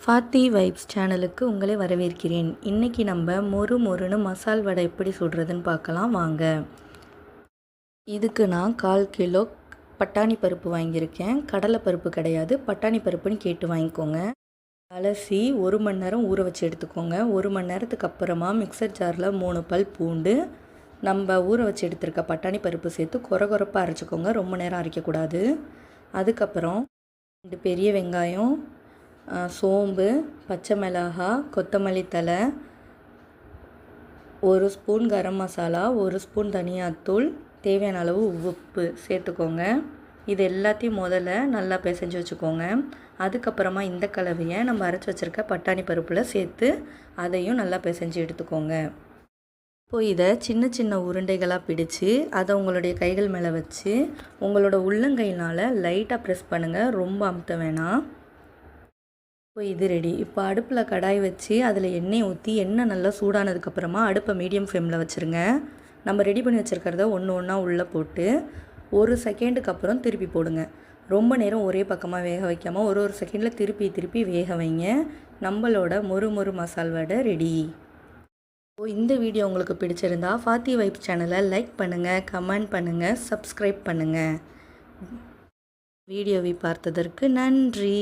ஃபாத்தி vibes சேனலுக்கு உங்களை வரவேற்கிறேன். இன்றைக்கி நம்ம மொறுன்னு மசால் வடை எப்படி சுடுறதுன்னு பார்க்கலாம் வாங்க. இதுக்கு நான் 1/4 கிலோ பட்டாணி பருப்பு வாங்கியிருக்கேன். கடலை பருப்பு கிடையாது, பட்டாணி பருப்புன்னு கேட்டு வாங்கிக்கோங்க. அலசி 1 மணி நேரம் ஊற வச்சு எடுத்துக்கோங்க. 1 மணி நேரத்துக்கு அப்புறமா மிக்சர் ஜாரில் 3 பல் பூண்டு, நம்ம ஊற வச்சு எடுத்துருக்க பட்டாணி பருப்பு சேர்த்து கொரகொரப்பாக அரைச்சிக்கோங்க. ரொம்ப நேரம் அரைக்கக்கூடாது. அதுக்கப்புறம் 2 பெரிய வெங்காயம், சோம்பு, பச்சை மிளகாய், கொத்தமல்லி தழை, 1 ஸ்பூன் கரம் மசாலா, 1 ஸ்பூன் தனியாத்தூள், தேவையான அளவு உப்பு சேர்த்துக்கோங்க. இது எல்லாத்தையும் முதல்ல நல்லா பிசைஞ்சு வச்சுக்கோங்க. அதுக்கப்புறமா இந்த கலவையை நம்ம அரைச்சி வச்சுருக்க பட்டாணி பருப்பில் சேர்த்து அதையும் நல்லா பிசைஞ்சு எடுத்துக்கோங்க. இப்போது இதை சின்ன சின்ன உருண்டைகளாக பிடிச்சி அதை உங்களுடைய கைகள் மேலே வச்சு உங்களோட உள்ளங்கையினால் லைட்டாக ப்ரெஸ் பண்ணுங்கள், ரொம்ப அமுத்த வேணாம். இப்போ இது ரெடி. இப்போ அடுப்பில் கடாய் வச்சு அதில் எண்ணெய் ஊற்றி எண்ணெய் நல்லா சூடானதுக்கப்புறமா அடுப்பை மீடியம் ஃப்ளேமில் வச்சுருங்க. நம்ம ரெடி பண்ணி வச்சுருக்கிறத ஒன்று ஒன்றா உள்ளே போட்டு 1 செகண்டுக்கு அப்புறம் திருப்பி போடுங்க. ரொம்ப நேரம் ஒரே பக்கமாக வேக வைக்காமல் ஒரு செகண்டில் திருப்பி வேக வைங்க. நம்மளோட மொறு மசால் வடை ரெடி. இந்த வீடியோ உங்களுக்கு பிடிச்சிருந்தா ஃபாத்தி வைப்ஸ் சேனலை லைக் பண்ணுங்கள், கமெண்ட் பண்ணுங்கள், சப்ஸ்கிரைப் பண்ணுங்கள். வீடியோவை பார்த்ததற்கு நன்றி.